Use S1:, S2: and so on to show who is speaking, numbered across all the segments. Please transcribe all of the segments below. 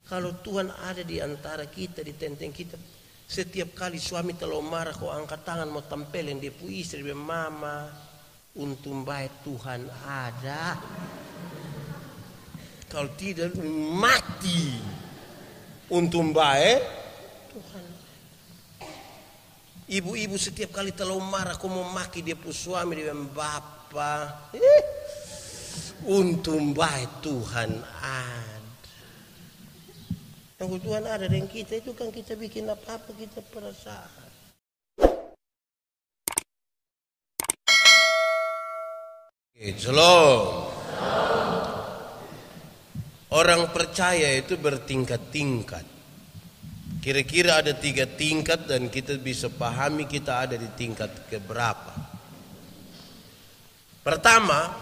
S1: Kalau Tuhan ada di antara kita, di tenteng kita, setiap kali suami terlalu marah, kau angkat tangan mau tempelin dia pu istri, mama, untung baik Tuhan ada. Kalau tidak mati. Untung baik Tuhan. Ibu-ibu setiap kali terlalu marah, kau mau maki dia pu suami, dia bapak. Untung baik Tuhan ada. Yang Tuhan ada dengan kita itu kan kita bikin apa-apa kita perasaan. Shalom. Orang percaya itu bertingkat-tingkat. Kira-kira ada 3 tingkat dan kita bisa pahami kita ada di tingkat keberapa. Pertama,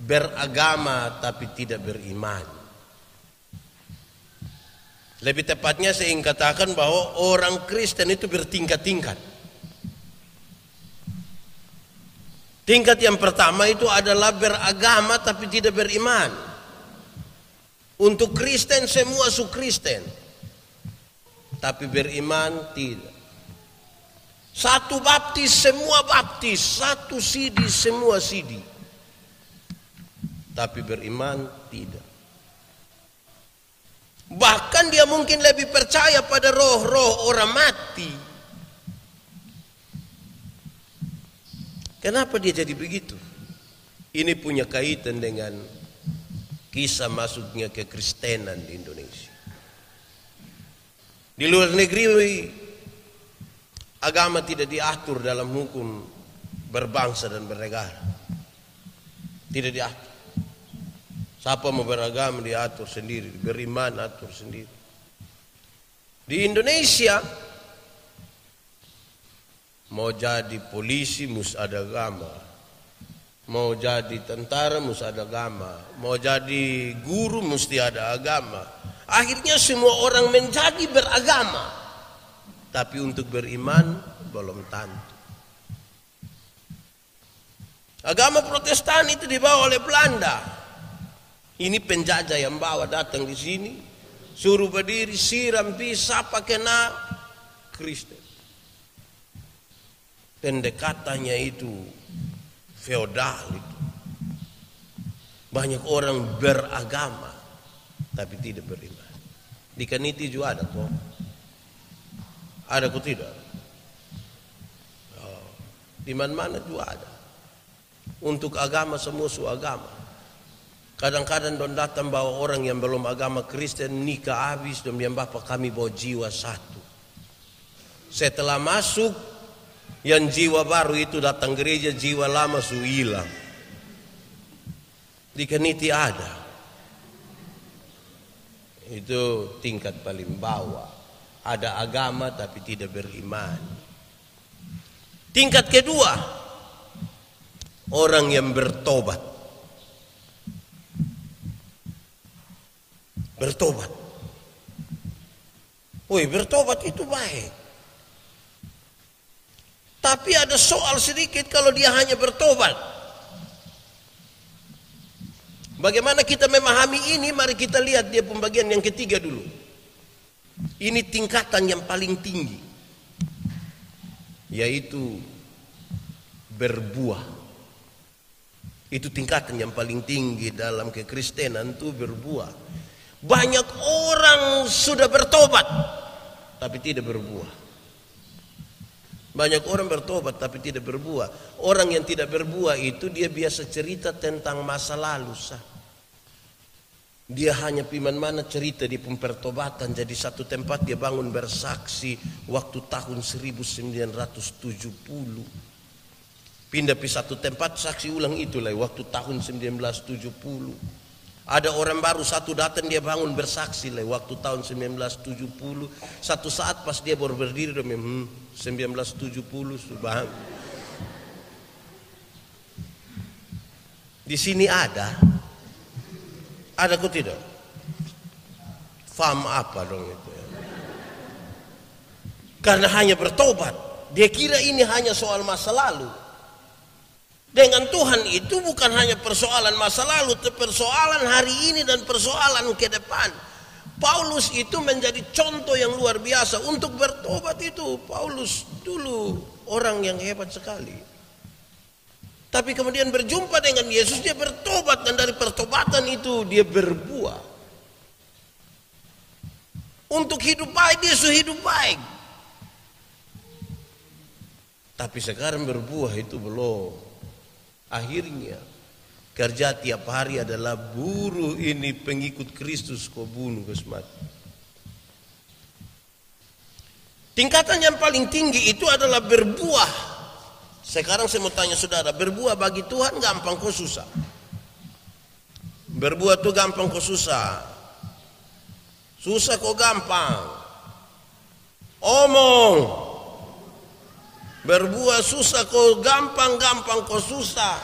S1: beragama tapi tidak beriman. Lebih tepatnya saya ingin katakan bahwa orang Kristen itu bertingkat-tingkat. Tingkat yang pertama itu adalah beragama tapi tidak beriman. Untuk Kristen semua su Kristen, tapi beriman tidak. Satu baptis semua baptis, satu sidi semua sidi, tapi beriman tidak. Bahkan dia mungkin lebih percaya pada roh-roh orang mati. Kenapa dia jadi begitu? Ini punya kaitan dengan kisah masuknya kekristenan di Indonesia. Di luar negeri agama tidak diatur dalam hukum berbangsa dan bernegara. Tidak diatur. Siapa mau beragama diatur sendiri, beriman atur sendiri. Di Indonesia mau jadi polisi mesti ada agama, mau jadi tentara mesti ada agama, mau jadi guru mesti ada agama. Akhirnya semua orang menjadi beragama, tapi untuk beriman belum tentu. Agama Protestan itu dibawa oleh Belanda. Ini penjajah yang bawa datang di sini, suruh berdiri, siram, bisa pakai Kristen. Pendekatannya itu feodal itu. Banyak orang beragama tapi tidak beriman. Di Kaniti juga ada kok. Ada kok tidak? Oh, di mana-mana juga ada. Untuk agama semua su agama. Kadang-kadang don datang bawa orang yang belum agama Kristen nikah habis don bilang bapak kami bawa jiwa satu. Setelah masuk yang jiwa baru itu datang gereja, jiwa lama su hilang. Di Kaniti ada. Itu tingkat paling bawah. Ada agama tapi tidak beriman. Tingkat kedua, orang yang bertobat. Bertobat. Woi, bertobat itu baik. Tapi ada soal sedikit kalau dia hanya bertobat. Bagaimana kita memahami ini? Mari kita lihat dia pembagian yang ketiga dulu. Ini tingkatan yang paling tinggi, yaitu berbuah. Itu tingkatan yang paling tinggi dalam kekristenan itu berbuah. Banyak orang sudah bertobat tapi tidak berbuah. Banyak orang bertobat tapi tidak berbuah. Orang yang tidak berbuah itu dia biasa cerita tentang masa lalu sah. Dia hanya piman mana cerita di pertobatan. Jadi satu tempat dia bangun bersaksi waktu tahun 1970. Pindah ke satu tempat saksi ulang itulah waktu tahun 1970. Ada orang baru satu datang dia bangun bersaksi lah waktu tahun 1970. Satu saat pas dia baru berdiri 1970 sudah. Di sini ada kok tidak? Faham apa dong itu? Karena hanya bertobat, dia kira ini hanya soal masa lalu. Dengan Tuhan itu bukan hanya persoalan masa lalu, tapi persoalan hari ini dan persoalan ke depan. Paulus itu menjadi contoh yang luar biasa untuk bertobat itu. Paulus dulu orang yang hebat sekali. Tapi kemudian berjumpa dengan Yesus, dia bertobat, dan dari pertobatan itu dia berbuah. Untuk hidup baik, dia sudah hidup baik. Tapi sekarang berbuah itu belum. Akhirnya kerja tiap hari adalah buruh ini pengikut Kristus kau bunuh kau mati. Tingkatan yang paling tinggi itu adalah berbuah. Sekarang saya mau tanya saudara, berbuah bagi Tuhan gampang kau susah? Berbuah tuh gampang kau susah? Susah kok gampang? Omong. Berbuah susah kok gampang kok susah?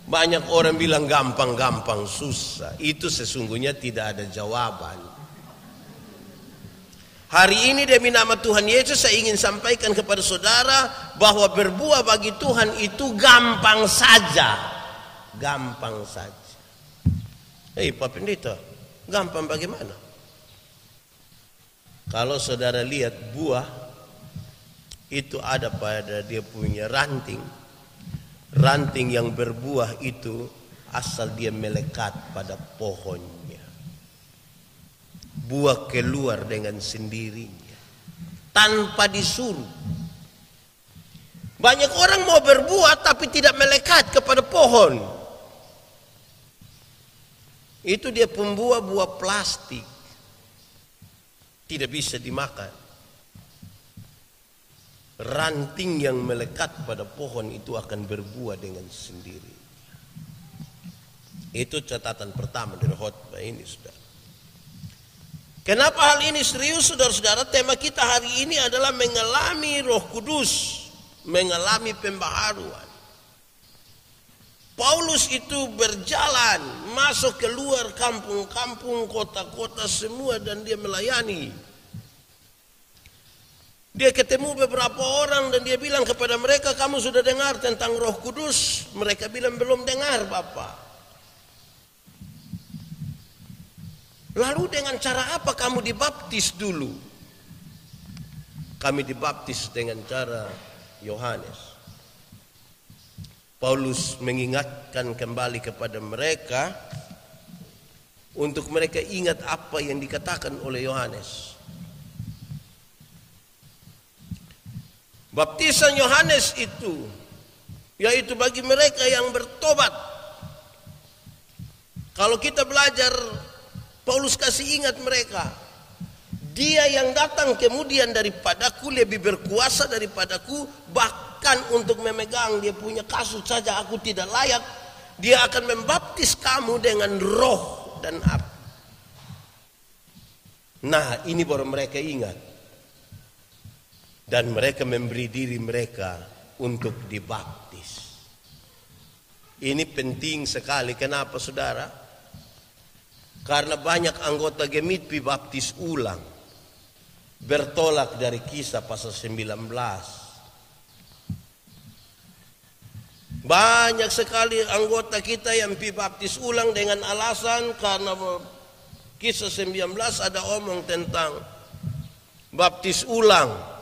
S1: Banyak orang bilang gampang susah. Itu sesungguhnya tidak ada jawaban. Hari ini demi nama Tuhan Yesus saya ingin sampaikan kepada saudara bahwa berbuah bagi Tuhan itu gampang saja. Gampang saja. Pak Pendeta, gampang bagaimana? Kalau saudara lihat buah itu ada pada dia punya ranting. Ranting yang berbuah itu asal dia melekat pada pohonnya. Buah keluar dengan sendirinya, tanpa disuruh. Banyak orang mau berbuah tapi tidak melekat kepada pohon. Itu dia pembuah buah plastik. Tidak bisa dimakan. Ranting yang melekat pada pohon itu akan berbuah dengan sendiri. Itu catatan pertama dari khotbah ini, saudara. Kenapa hal ini serius, saudara-saudara? Tema kita hari ini adalah mengalami Roh Kudus, mengalami pembaharuan. Paulus itu berjalan, masuk keluar kampung-kampung, kota-kota semua, dan dia melayani. Dia ketemu beberapa orang dan dia bilang kepada mereka, kamu sudah dengar tentang Roh Kudus? Mereka bilang, belum dengar Bapak. Lalu dengan cara apa kamu dibaptis dulu? Kami dibaptis dengan cara Yohanes. Paulus mengingatkan kembali kepada mereka untuk mereka ingat apa yang dikatakan oleh Yohanes. Baptisan Yohanes itu yaitu bagi mereka yang bertobat. Kalau kita belajar, Paulus kasih ingat mereka, dia yang datang kemudian daripadaku lebih berkuasa daripadaku, bahkan untuk memegang dia punya kasut saja aku tidak layak. Dia akan membaptis kamu dengan roh dan api. Nah, ini baru mereka ingat. Dan mereka memberi diri mereka untuk dibaptis. Ini penting sekali. Kenapa, saudara? Karena banyak anggota Gemit baptis ulang. Bertolak dari Kisah pasal 19. Banyak sekali anggota kita yang baptis ulang dengan alasan karena Kisah 19 ada omong tentang baptis ulang.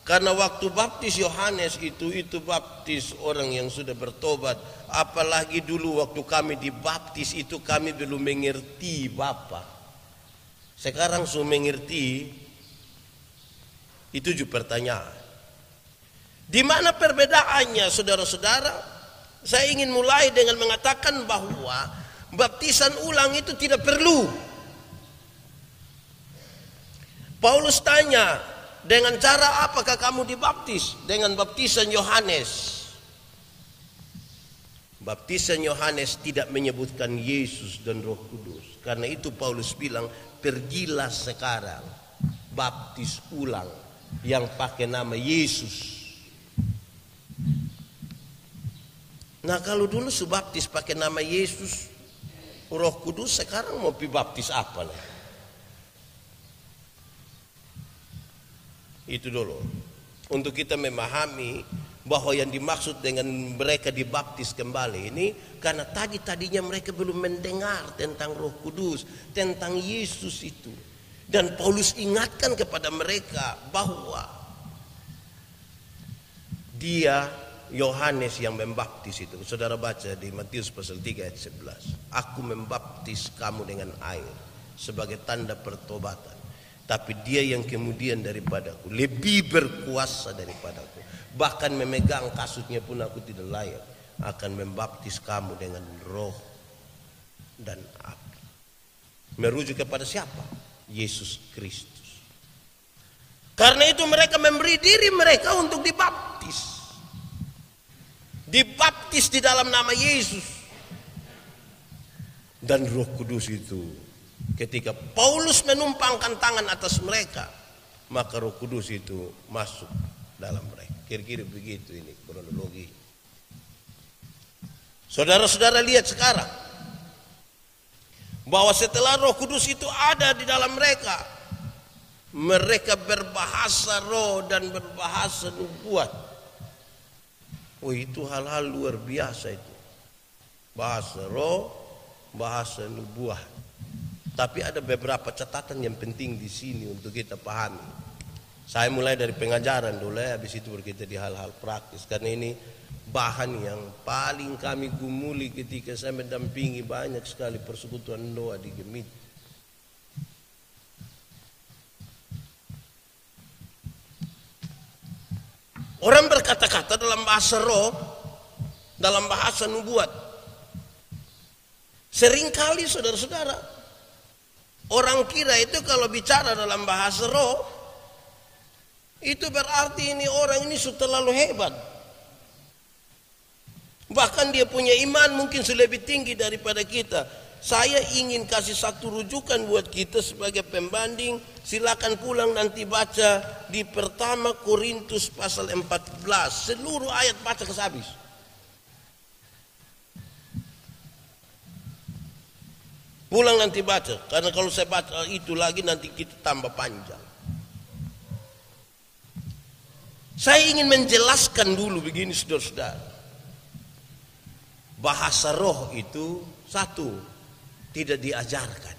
S1: Karena waktu baptis Yohanes itu baptis orang yang sudah bertobat. Apalagi dulu waktu kami dibaptis itu kami belum mengerti Bapak. Sekarang sudah mengerti. Itu juga pertanyaan. Di mana perbedaannya, saudara-saudara? Saya ingin mulai dengan mengatakan bahwa baptisan ulang itu tidak perlu. Paulus tanya, dengan cara apakah kamu dibaptis? Dengan baptisan Yohanes. Baptisan Yohanes tidak menyebutkan Yesus dan Roh Kudus. Karena itu Paulus bilang, pergilah sekarang baptis ulang yang pakai nama Yesus. Nah, kalau dulu subaptis pakai nama Yesus, Roh Kudus, sekarang mau baptis apa nih? Itu dulu. Untuk kita memahami bahwa yang dimaksud dengan mereka dibaptis kembali ini karena tadinya mereka belum mendengar tentang Roh Kudus, tentang Yesus itu. Dan Paulus ingatkan kepada mereka bahwa dia Yohanes yang membaptis itu. Saudara baca di Matius pasal 3 ayat 11. Aku membaptis kamu dengan air sebagai tanda pertobatan. Tapi dia yang kemudian daripadaku lebih berkuasa daripadaku. Bahkan memegang kasutnya pun aku tidak layak. Akan membaptis kamu dengan roh dan api. Merujuk kepada siapa? Yesus Kristus. Karena itu mereka memberi diri mereka untuk dibaptis. Dibaptis di dalam nama Yesus. Dan Roh Kudus itu ketika Paulus menumpangkan tangan atas mereka, maka Roh Kudus itu masuk dalam mereka. Kira-kira begitu ini kronologi. Saudara-saudara lihat sekarang bahwa setelah Roh Kudus itu ada di dalam mereka, mereka berbahasa roh dan berbahasa nubuat. Oh, itu hal-hal luar biasa itu. Bahasa roh, bahasa nubuat. Tapi ada beberapa catatan yang penting di sini untuk kita pahami. Saya mulai dari pengajaran dulu ya, habis itu berkita di hal-hal praktis. Karena ini bahan yang paling kami gumuli ketika saya mendampingi banyak sekali persekutuan doa di Gemit. Orang berkata-kata dalam bahasa roh, dalam bahasa nubuat. Seringkali saudara-saudara, orang kira itu kalau bicara dalam bahasa roh, itu berarti ini orang ini sudah terlalu hebat. Bahkan dia punya iman mungkin lebih tinggi daripada kita. Saya ingin kasih satu rujukan buat kita sebagai pembanding. Silakan pulang nanti baca di pertama Korintus pasal 14. Seluruh ayat baca ke habis. Pulang nanti baca. Karena kalau saya baca itu lagi nanti kita tambah panjang. Saya ingin menjelaskan dulu begini saudara-saudara. Bahasa roh itu satu, tidak diajarkan.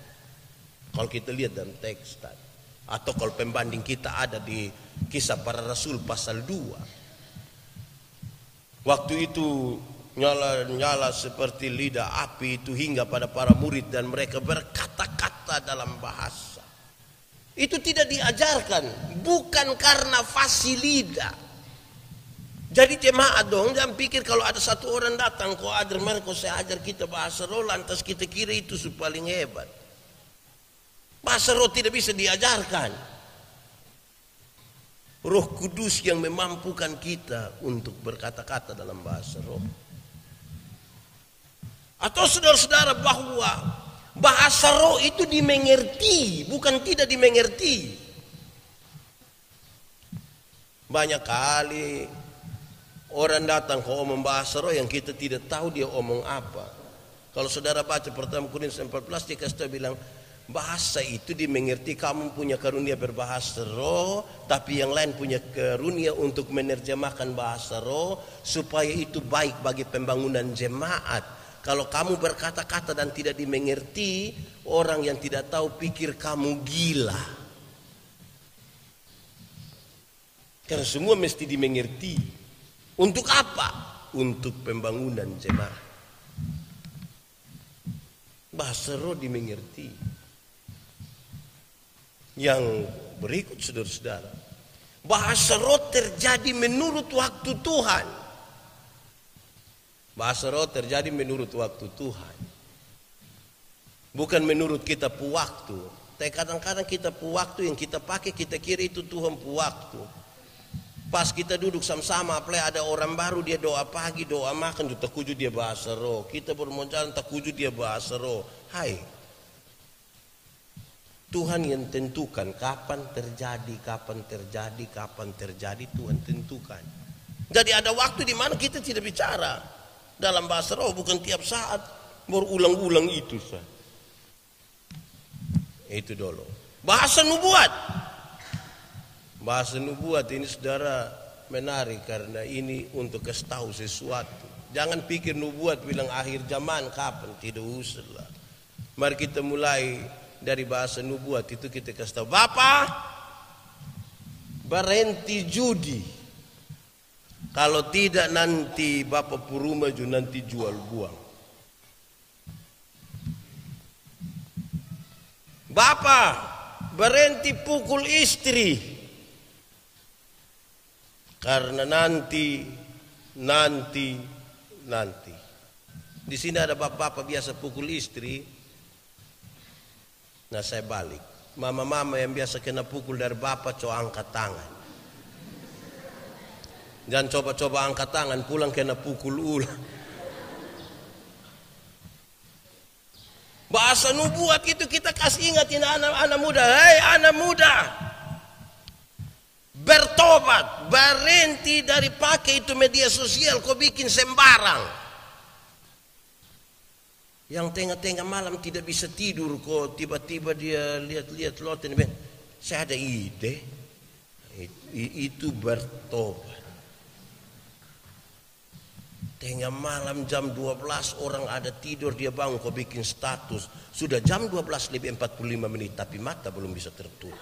S1: Kalau kita lihat dalam teks tadi. Atau kalau pembanding kita ada di Kisah Para Rasul pasal 2. Waktu itu nyala-nyala seperti lidah api itu hingga pada para murid dan mereka berkata-kata dalam bahasa. Itu tidak diajarkan, bukan karena fasilida. Jadi jemaat dong, jangan pikir kalau ada satu orang datang, kau ajar mereka, saya ajar kita bahasa roh, lantas kita kira itu paling hebat. Bahasa roh tidak bisa diajarkan. Roh Kudus yang memampukan kita untuk berkata-kata dalam bahasa roh. Atau saudara-saudara bahwa bahasa roh itu dimengerti, bukan tidak dimengerti. Banyak kali orang datang ke omong bahasa roh yang kita tidak tahu dia omong apa. Kalau saudara baca pertama Korintus 14, dia kasih tahu bilang bahasa itu dimengerti, kamu punya karunia berbahasa roh, tapi yang lain punya karunia untuk menerjemahkan bahasa roh supaya itu baik bagi pembangunan jemaat. Kalau kamu berkata-kata dan tidak dimengerti, orang yang tidak tahu pikir kamu gila. Karena semua mesti dimengerti. Untuk apa? Untuk pembangunan jemaat. Bahasa roh dimengerti. Yang berikut saudara-saudara, bahasa roh terjadi menurut waktu Tuhan. Bahasa roh terjadi menurut waktu Tuhan, bukan menurut kita pu waktu. Tapi kadang-kadang kita pu waktu yang kita pakai, kita kira itu Tuhan pu waktu. Pas kita duduk sama-sama, apalagi ada orang baru, dia doa pagi, doa makan, takuju dia bahasa roh. Kita baru mau jalan, takuju dia bahasa roh. Hai, Tuhan yang tentukan kapan terjadi, kapan terjadi, kapan terjadi, Tuhan tentukan. Jadi ada waktu di mana kita tidak bicara dalam bahasa roh, bukan tiap saat berulang-ulang itu saja. Itu dulu. Bahasa nubuat. Bahasa nubuat ini saudara menarik karena ini untuk kasih tahu sesuatu. Jangan pikir nubuat bilang akhir zaman kapan, tidak usah lah. Mari kita mulai dari bahasa nubuat itu, kita kasih tahu. Bapak, berhenti judi. Kalau tidak nanti Bapak Puruma juga nanti jual buang. Bapak, berhenti pukul istri. Karena nanti. Di sini ada bapak-bapak biasa pukul istri. Nah, saya balik. Mama-mama yang biasa kena pukul dari bapak, coba angkat tangan. Jangan coba-coba angkat tangan, pulang kena pukul ulang. Bahasa nubuat itu kita kasih ingatin anak-anak muda. Hei anak muda, bertobat, berhenti dari pakai itu media sosial, kau bikin sembarang. Yang tengah-tengah malam tidak bisa tidur, kok tiba-tiba dia lihat-lihat loten, saya ada ide. Itu bertobat. Tengah malam jam 12 orang ada tidur, dia bangun, kau bikin status. Sudah jam 12:45, tapi mata belum bisa tertutup.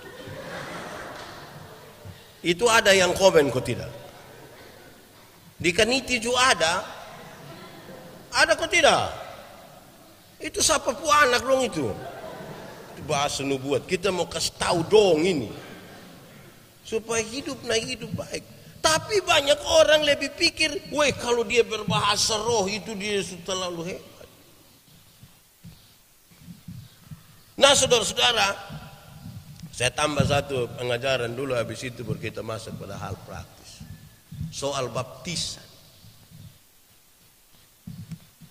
S1: Itu ada yang komen, kok tidak? Di Kaniti juga ada. Ada kok tidak? Itu siapa pu anak dong itu? Itu bahasa nubuat. Kita mau kasih tahu dong ini. Supaya hidup baik. Tapi banyak orang lebih pikir, weh kalau dia berbahasa roh itu dia sudah terlalu hebat. Nah saudara-saudara, saya tambah satu pengajaran dulu, habis itu baru kita masuk pada hal praktis. Soal baptisan.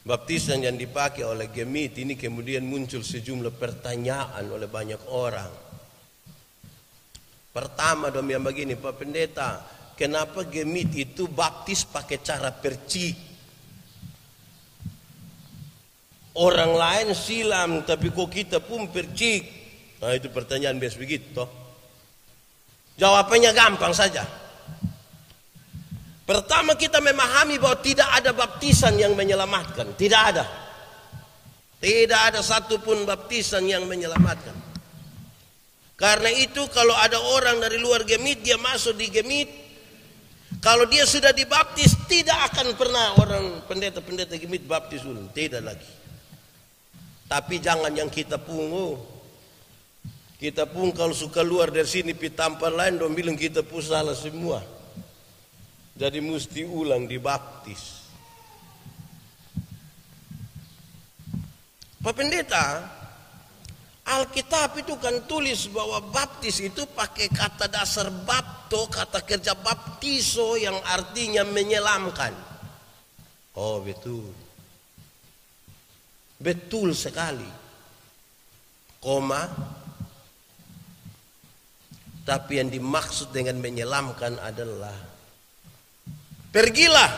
S1: Baptisan yang dipakai oleh Gemit ini kemudian muncul sejumlah pertanyaan oleh banyak orang. Pertama dong yang begini, Pak Pendeta, kenapa Gemit itu baptis pakai cara percik? Orang lain silam, tapi kok kita pun percik? Nah itu pertanyaan biasa begitu. Jawabannya gampang saja. Pertama kita memahami bahwa tidak ada baptisan yang menyelamatkan. Tidak ada. Tidak ada satupun baptisan yang menyelamatkan. Karena itu kalau ada orang dari luar Gemit, dia masuk di Gemit, kalau dia sudah dibaptis, tidak akan pernah orang pendeta-pendeta Gemit baptis ulang. Tidak lagi. Tapi jangan yang kita pungu. Kita pun kalau suka luar dari sini pi tampar lain, dong bilang kita pun salah semua. Jadi mesti ulang dibaptis. Pak Pendeta, Alkitab itu kan tulis bahwa baptis itu pakai kata dasar bapto, kata kerja baptiso yang artinya menyelamkan. Oh betul. Betul sekali. Koma. Tapi yang dimaksud dengan menyelamkan adalah, pergilah,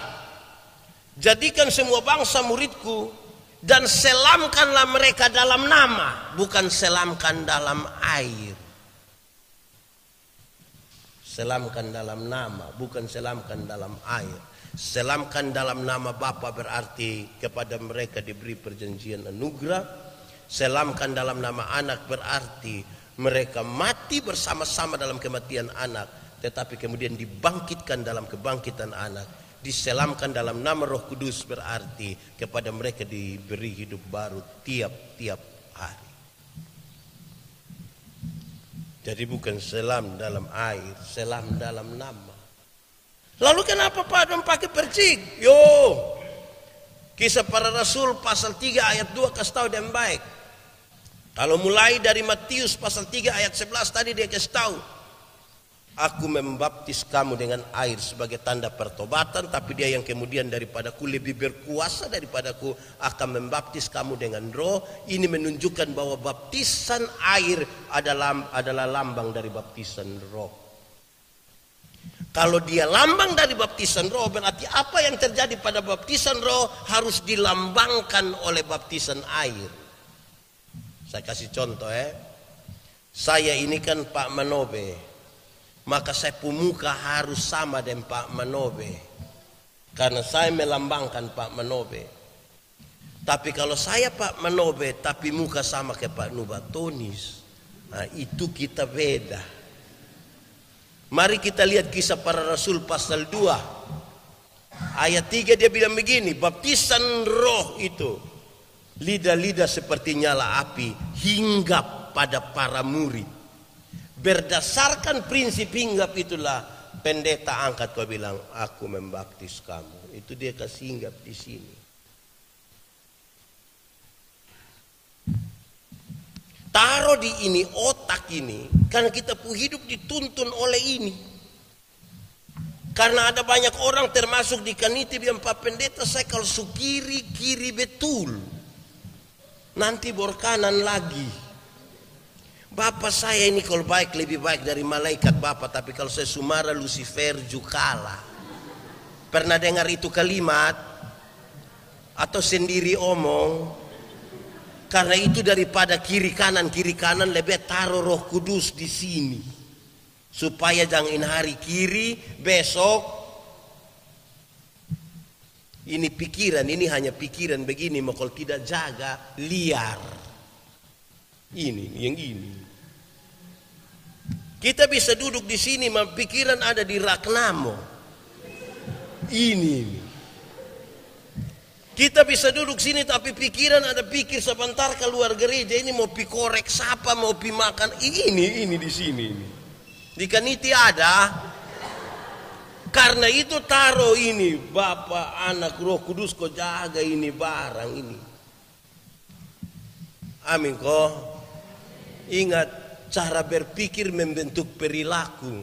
S1: jadikan semua bangsa muridku, dan selamkanlah mereka dalam nama, bukan selamkan dalam air. Selamkan dalam nama, bukan selamkan dalam air. Selamkan dalam nama Bapa berarti kepada mereka diberi perjanjian anugerah. Selamkan dalam nama anak berarti mereka mati bersama-sama dalam kematian anak, tetapi kemudian dibangkitkan dalam kebangkitan anak. Diselamkan dalam nama Roh Kudus berarti kepada mereka diberi hidup baru tiap-tiap hari. Jadi bukan selam dalam air, selam dalam nama. Lalu kenapa Pak Adam pakai percik? Kisah Para Rasul pasal 3 ayat 2 kasih tahu dengan baik. Kalau mulai dari Matius pasal 3 ayat 11 tadi dia kasih tahu, aku membaptis kamu dengan air sebagai tanda pertobatan, tapi dia yang kemudian daripadaku lebih berkuasa daripadaku akan membaptis kamu dengan roh. Ini menunjukkan bahwa baptisan air adalah lambang dari baptisan roh. Kalau dia lambang dari baptisan roh, berarti apa yang terjadi pada baptisan roh harus dilambangkan oleh baptisan air. Saya kasih contoh Saya ini kan Pak Manobe. maka saya pemuka harus sama dengan Pak Manobe, karena saya melambangkan Pak Manobe. Tapi kalau saya Pak Manobe tapi muka sama ke Pak Nubatonis, nah itu kita beda. Mari kita lihat Kisah Para Rasul pasal 2 ayat 3, dia bilang begini, baptisan roh itu lidah-lidah seperti nyala api hinggap pada para murid. Berdasarkan prinsip hinggap itulah pendeta angkat kau bilang, aku membaptis kamu. Itu dia kasih hinggap di sini. Taruh di ini, otak ini, karena kita hidup dituntun oleh ini. Karena ada banyak orang termasuk di kaniti bilang, Pak Pendeta saya kalau su kiri betul, nanti bor kanan lagi. Bapak saya ini kalau baik lebih baik dari malaikat Bapak, tapi kalau saya sumara Lucifer juga. Pernah dengar itu kalimat? Atau sendiri omong? Karena itu daripada kiri kanan lebih taruh Roh Kudus di sini, supaya jangan hari kiri besok ini pikiran, ini hanya pikiran begini, mau kalau tidak jaga liar. Ini yang ini. Kita bisa duduk di sini, pikiran ada di Ragnamo. Ini. Kita bisa duduk sini tapi pikiran ada pikir sebentar keluar gereja ini mau pi korek siapa, mau pi makan ini di sini ini. Di kaniti ada. Karena itu taruh ini Bapa, Anak, Roh Kudus kau jaga ini barang ini. Amin kok. Ingat, cara berpikir membentuk perilaku.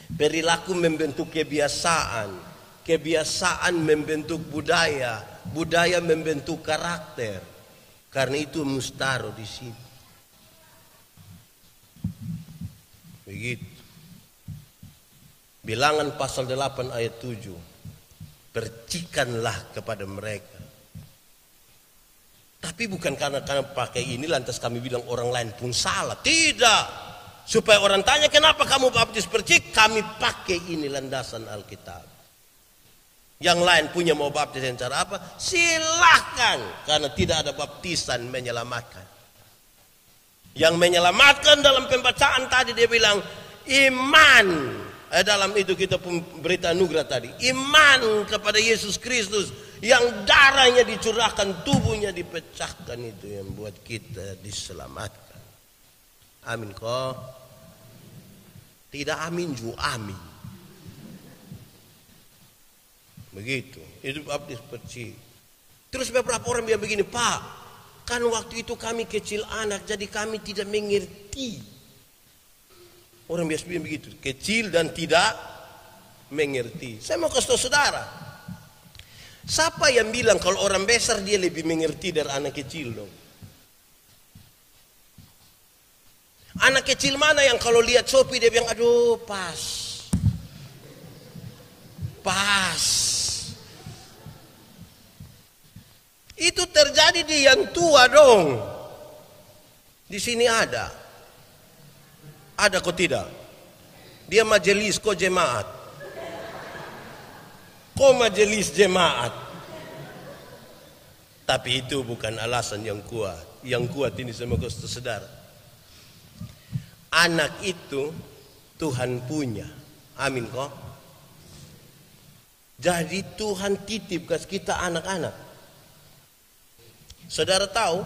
S1: Perilaku membentuk kebiasaan. Kebiasaan membentuk budaya. Budaya membentuk karakter. Karena itu mustaro di sini. Begitu. Bilangan pasal 8 ayat 7. Percikanlah kepada mereka. Tapi bukan karena pakai ini lantas kami bilang orang lain pun salah. Tidak. Supaya orang tanya kenapa kamu baptis percik, kami pakai ini landasan Alkitab. Yang lain punya mau baptis dengan cara apa? Silahkan. Karena tidak ada baptisan menyelamatkan. Yang menyelamatkan dalam pembacaan tadi dia bilang iman. Dalam itu kita berita anugerah tadi. Iman kepada Yesus Kristus. Yang darahnya dicurahkan, tubuhnya dipecahkan, itu yang buat kita diselamatkan. Amin kok. Tidak amin juga amin. Begitu. Itu baptis percik. Terus beberapa orang bilang begini, Pak, kan waktu itu kami kecil anak, jadi kami tidak mengerti. Orang biasa bilang begitu, kecil dan tidak mengerti. Saya mau kasih tahu saudara. Siapa yang bilang kalau orang besar dia lebih mengerti dari anak kecil dong? Anak kecil mana yang kalau lihat Sophie dia bilang, aduh pas. Pas. Itu terjadi di yang tua dong. Di sini ada. Ada kok tidak? Dia majelis kok jemaat. Kok majelis jemaat. Tapi itu bukan alasan yang kuat. Yang kuat ini sama saudara. Anak itu Tuhan punya. Amin kok. Jadi Tuhan titip ke kita anak-anak. Saudara tahu?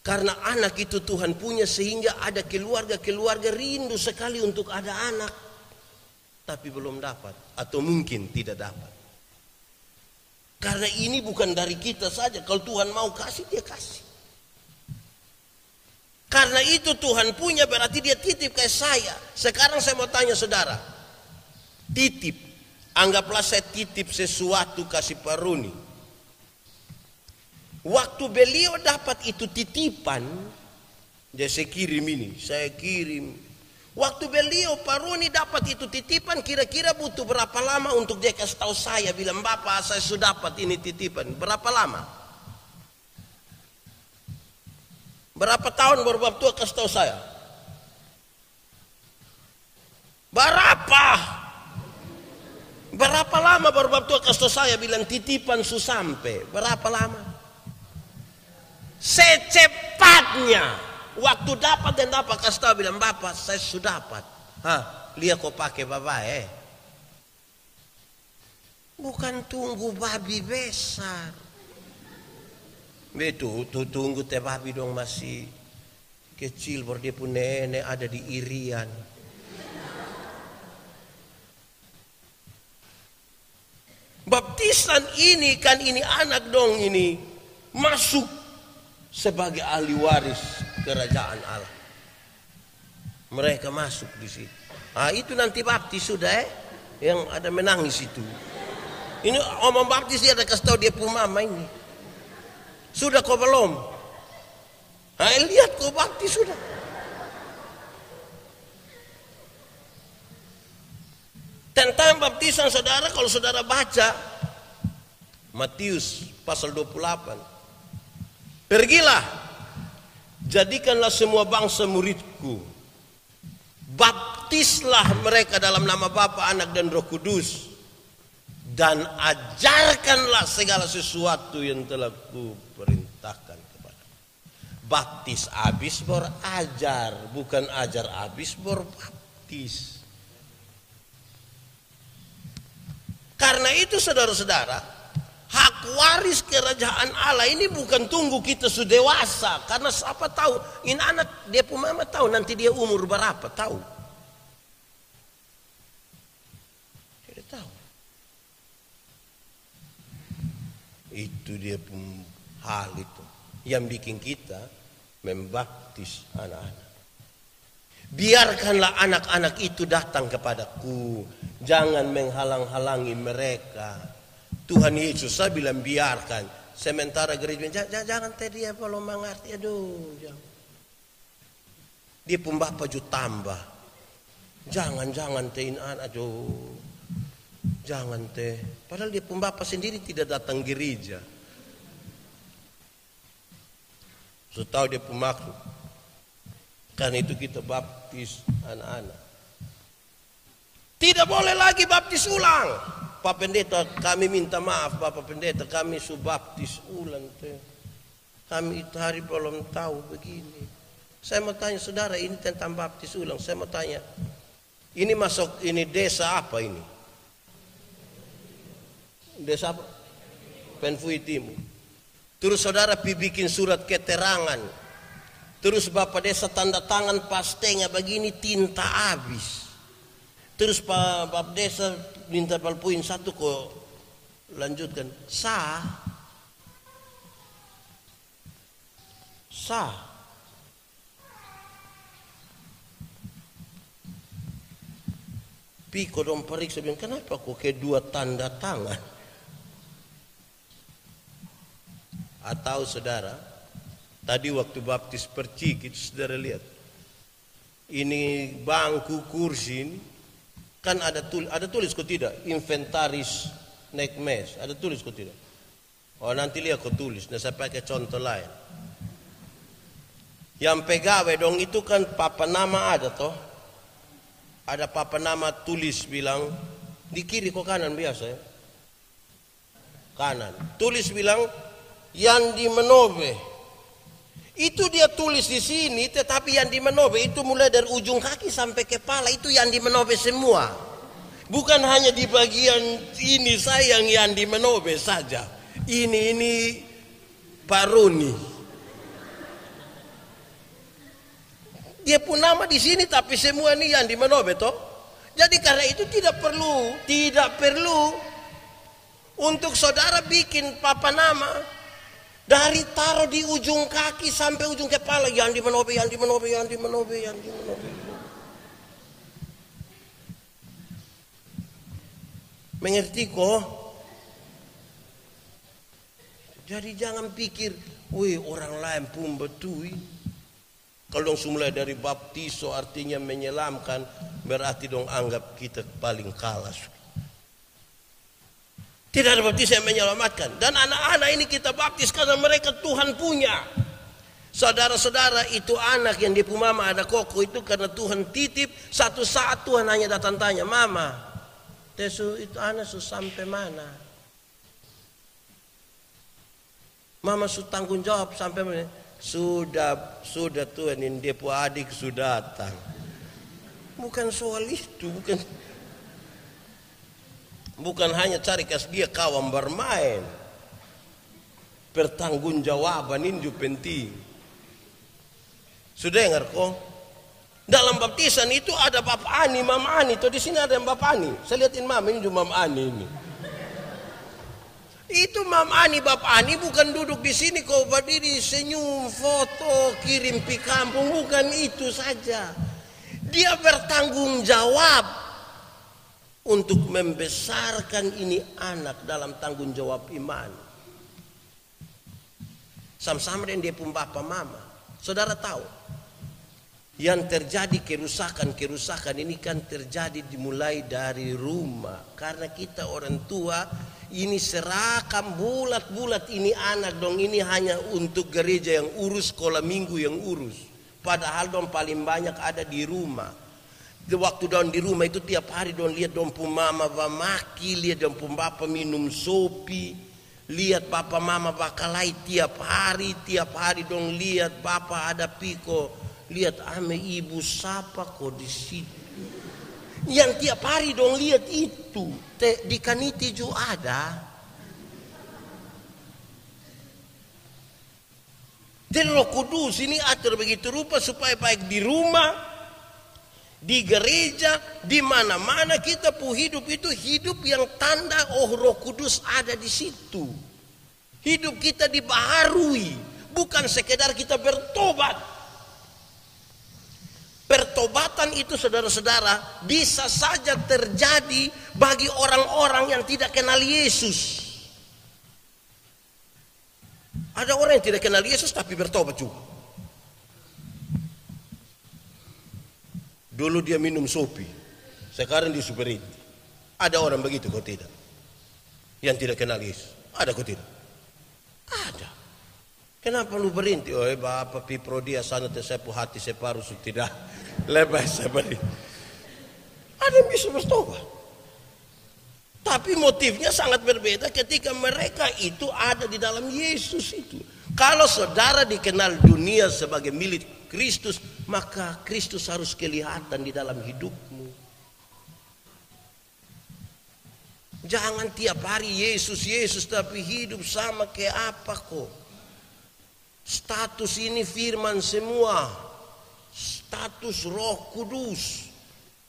S1: Karena anak itu Tuhan punya sehingga ada keluarga-keluarga rindu sekali untuk ada anak. Tapi belum dapat atau mungkin tidak dapat. Karena ini bukan dari kita saja. Kalau Tuhan mau kasih, dia kasih. Karena itu Tuhan punya berarti dia titip kayak saya. Sekarang saya mau tanya saudara. Titip. Anggaplah saya titip sesuatu kasih Pak Runi. Waktu beliau dapat itu titipan, dia saya kirim ini, saya kirim. Waktu beliau Pak Runi dapat itu titipan, kira-kira butuh berapa lama untuk dia kasih tahu saya, bilang Bapak saya sudah dapat ini titipan. Berapa lama? Berapa tahun baru Bapak tua kasih tahu saya? Berapa lama baru Bapak kasih saya bilang titipan su sampai? Berapa lama? Secepatnya. Waktu dapat dan dapat kasih tahu bilang Bapak saya sudah dapat. Lihat kau pakai Bapak Bukan tunggu babi besar. Betul, tunggu teh babi dong masih kecil baru dia pun nenek ada di Irian. Baptisan ini kan ini anak dong ini masuk sebagai ahli waris kerajaan Allah. Mereka masuk di situ. Itu nanti baptis sudah yang ada menangis itu. Ini omong baptis dia ada kasih tahu dia pun mama ini. Sudah kau belum? Lihat kau baptis sudah. Tentang baptisan saudara, kalau saudara baca Matius pasal 28. Pergilah, jadikanlah semua bangsa muridku. Baptislah mereka dalam nama Bapa, Anak dan Roh Kudus. Dan ajarkanlah segala sesuatu yang telah kuperintahkan kepada. Baptis habis baru ajar, bukan ajar habis baru baptis. Karena itu saudara-saudara, hak waris kerajaan Allah ini bukan tunggu kita sudah dewasa. Karena siapa tahu, ini anak dia pun mama tahu nanti dia umur berapa, tahu. Dia tahu. Itu dia pun hal itu yang bikin kita membaptis anak-anak. Biarkanlah anak-anak itu datang kepadaku, jangan menghalang-halangi mereka. Tuhan Yesus saya bilang biarkan. Sementara gereja jangan tadi dia belum mengerti, aduh jangan. Dia pun bapak ju tambah. Jangan tein anak, aduh. Jangan teh. Padahal dia pun bapak sendiri tidak datang gereja. So tahu dia pun maksud. Karena itu kita baptis anak-anak. Tidak boleh lagi baptis ulang. Pak Pendeta kami minta maaf, Bapak Pendeta kami subaptis ulang teh. Kami itu hari belum tahu begini. Saya mau tanya saudara ini tentang baptis ulang. Saya mau tanya. Ini masuk ini desa apa ini? Desa apa? Penfui Timur. Terus saudara bikin surat keterangan. Terus Bapak Desa tanda tangan pastenya begini tinta habis. Terus Bapak Desa minta palpuin satu kok lanjutkan. Sah. Piko dong periksa bilang kenapa kok kayak dua tanda tangan? Atau saudara, tadi waktu baptis percik itu saudara lihat. Ini bangku kursi ini, kan ada tulis kok tidak? Inventaris naik mes, ada tulis kok tidak? Oh nanti lihat kok tulis, nah saya pakai contoh lain. Yang pegawai dong itu kan papa nama ada toh? Ada papa nama tulis bilang, di kiri kok kanan biasa ya? Kanan, tulis bilang, yang di Menobe. Itu dia tulis di sini, tetapi yang di Menobe itu mulai dari ujung kaki sampai kepala itu yang di Menobe semua. Bukan hanya di bagian ini sayang yang di Menobe saja. Ini Pak Roni. Dia pun nama di sini tapi semua ini yang di Menobe toh. Jadi karena itu tidak perlu untuk saudara bikin papa nama. Dari taruh di ujung kaki sampai ujung kepala yang di Menobe. Mengerti kok? Jadi jangan pikir, wih orang lain pun betul. Kalau dong mulai dari baptiso artinya menyelamkan, berarti dong anggap kita paling kalah. Tidak ada baptis yang menyelamatkan. Dan anak-anak ini kita baptis karena mereka Tuhan punya. Saudara-saudara, itu anak yang dia punya mama ada koko itu karena Tuhan titip. Satu saat Tuhan hanya datang tanya, mama, tesu itu anak su sampai mana? Mama su tanggung jawab sampai mana? Sudah Tuhan, ini dia punya adik sudah datang. Bukan soal itu, bukan hanya cari kasih dia kawan bermain. Pertanggungjawaban ini juga penting. Sudah dengar kok? Dalam baptisan itu ada Bapak Ani, Mama Ani. Tuh di sini ada yang Bapak Ani. Saya lihatin Mama ini juga Mama Ani ini. Itu Mama Ani, Bapak Ani bukan duduk di sini kok berdiri senyum, foto, kirim pi kampung, bukan itu saja. Dia bertanggung jawab untuk membesarkan ini anak dalam tanggung jawab iman. Sama-sama dengan dia pun bapak mama. Saudara tahu, yang terjadi kerusakan ini kan terjadi dimulai dari rumah. Karena kita orang tua ini serahkan bulat-bulat ini anak dong, ini hanya untuk gereja yang urus, sekolah minggu yang urus. Padahal dong paling banyak ada di rumah. Waktu dong di rumah itu tiap hari dong lihat dong pun mama maki, lihat dong pun bapak minum sopi, lihat papa mama bakalai tiap hari dong lihat bapak ada piko, lihat ame ibu sapa kok di situ. Yang tiap hari dong lihat itu, di Kaniti juga ada. Dan Roh Kudus ini atur begitu rupa supaya baik di rumah, di gereja, di mana-mana kita pu hidup itu hidup yang tanda Roh Kudus ada di situ. Hidup kita dibaharui, bukan sekedar kita bertobat. Pertobatan itu saudara-saudara bisa saja terjadi bagi orang-orang yang tidak kenal Yesus. Ada orang yang tidak kenal Yesus tapi bertobat juga. Dulu dia minum sopi, sekarang dia superiti. Ada orang begitu kok tidak? Yang tidak kenal Yesus. Ada kok tidak? Ada. Kenapa lu berhenti? Oh bapak pipro dia sana tersepu hati separuh tidak. Lepas saya berhenti. Ada yang bisa bertobat. Tapi motifnya sangat berbeda ketika mereka itu ada di dalam Yesus itu. Kalau saudara dikenal dunia sebagai milik Kristus, maka Kristus harus kelihatan di dalam hidupmu. Jangan tiap hari Yesus, tapi hidup sama kayak apa kok. Status ini firman semua. Status Roh Kudus.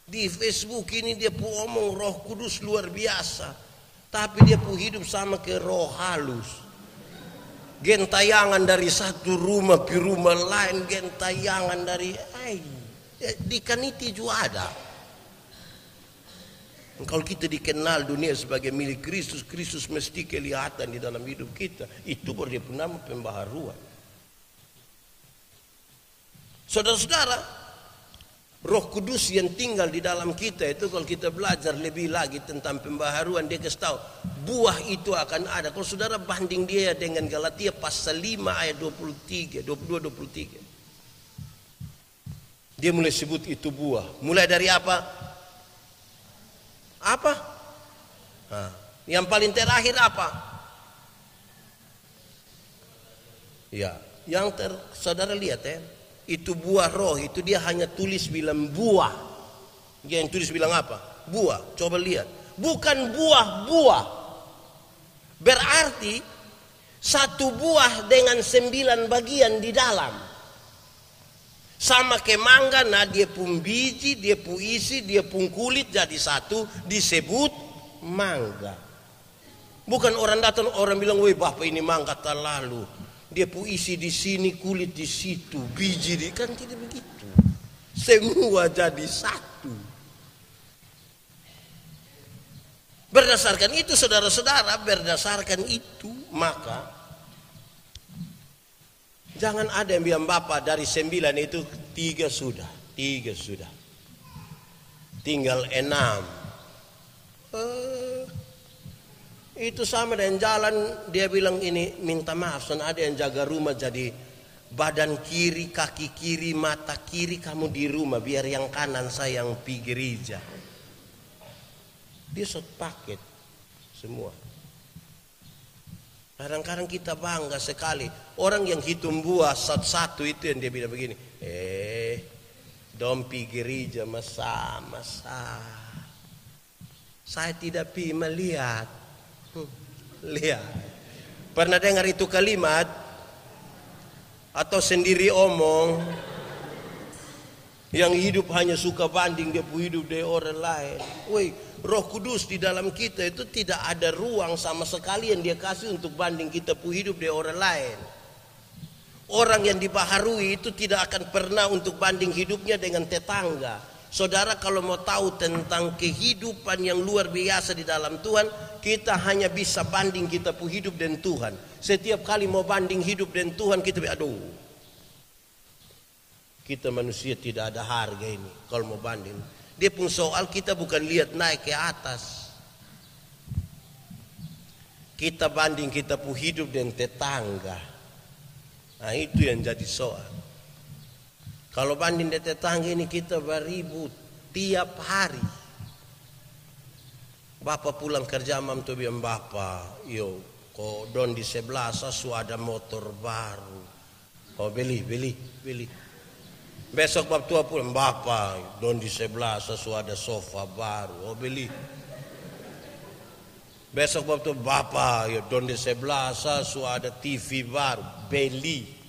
S1: Di Facebook ini dia pu omong Roh Kudus luar biasa. Tapi dia pu hidup sama ke roh halus. Gentayangan dari satu rumah ke rumah lain. Gentayangan dari di Kaniti juga ada. Kalau kita dikenal dunia sebagai milik Kristus, Kristus mesti kelihatan di dalam hidup kita. Itu baru dia pun nama pembaharuan. Saudara-saudara, Roh Kudus yang tinggal di dalam kita itu kalau kita belajar lebih lagi tentang pembaharuan, dia kasih tahu buah itu akan ada. Kalau saudara banding dia dengan Galatia pasal 5 ayat 22-23. Dia mulai sebut itu buah. Mulai dari apa? Apa? Yang paling terakhir apa? Ya, saudara lihat ya. Itu buah roh, itu dia hanya tulis bilang buah. Dia yang tulis bilang apa? Buah. Coba lihat. Bukan buah-buah. Berarti satu buah dengan 9 bagian di dalam. Sama ke mangga, nah dia pun biji, dia pun isi, dia pun kulit jadi satu disebut mangga. Bukan orang datang orang bilang, "Woi bapak ini mangga terlalu." Dia pu isi di sini, kulit di situ, biji di kan tidak begitu. Semua jadi satu. Berdasarkan itu saudara-saudara, berdasarkan itu maka jangan ada yang bilang bapak dari 9 itu 3 sudah. Tinggal 6. Itu sama dengan jalan dia bilang ini minta maaf, soalnya ada yang jaga rumah jadi badan kiri, kaki kiri, mata kiri kamu di rumah, biar yang kanan saya yang pergi gereja. Dia short paket semua. Kadang-kadang kita bangga sekali. Orang yang hitung buah satu-satu itu yang dia bilang begini, dompi gereja masa-masa. Saya tidak pergi melihat. Lihat. Pernah dengar itu kalimat? Atau sendiri omong? Yang hidup hanya suka banding dia hidup dari orang lain. Woi, Roh Kudus di dalam kita itu tidak ada ruang sama sekali yang dia kasih untuk banding kita hidup dari orang lain. Orang yang dibaharui itu tidak akan pernah untuk banding hidupnya dengan tetangga. Saudara, kalau mau tahu tentang kehidupan yang luar biasa di dalam Tuhan, kita hanya bisa banding kita hidup dengan Tuhan. Setiap kali mau banding hidup dengan Tuhan, kita aduh. Kita manusia tidak ada harga ini kalau mau banding. Dia pun soal kita bukan lihat naik ke atas. Kita banding kita hidup dengan tetangga. Nah itu yang jadi soal. Kalau banding dengan tetangga ini kita beribu tiap hari. Bapak pulang kerja mam tu bilang bapak, yo kok don di sebelah su ada motor baru. Oh beli. Besok bab tua pulang bapak, don di sebelah su ada sofa baru. Oh beli. Besok bab tua bapak, ya don di sebelah su ada TV baru. Beli.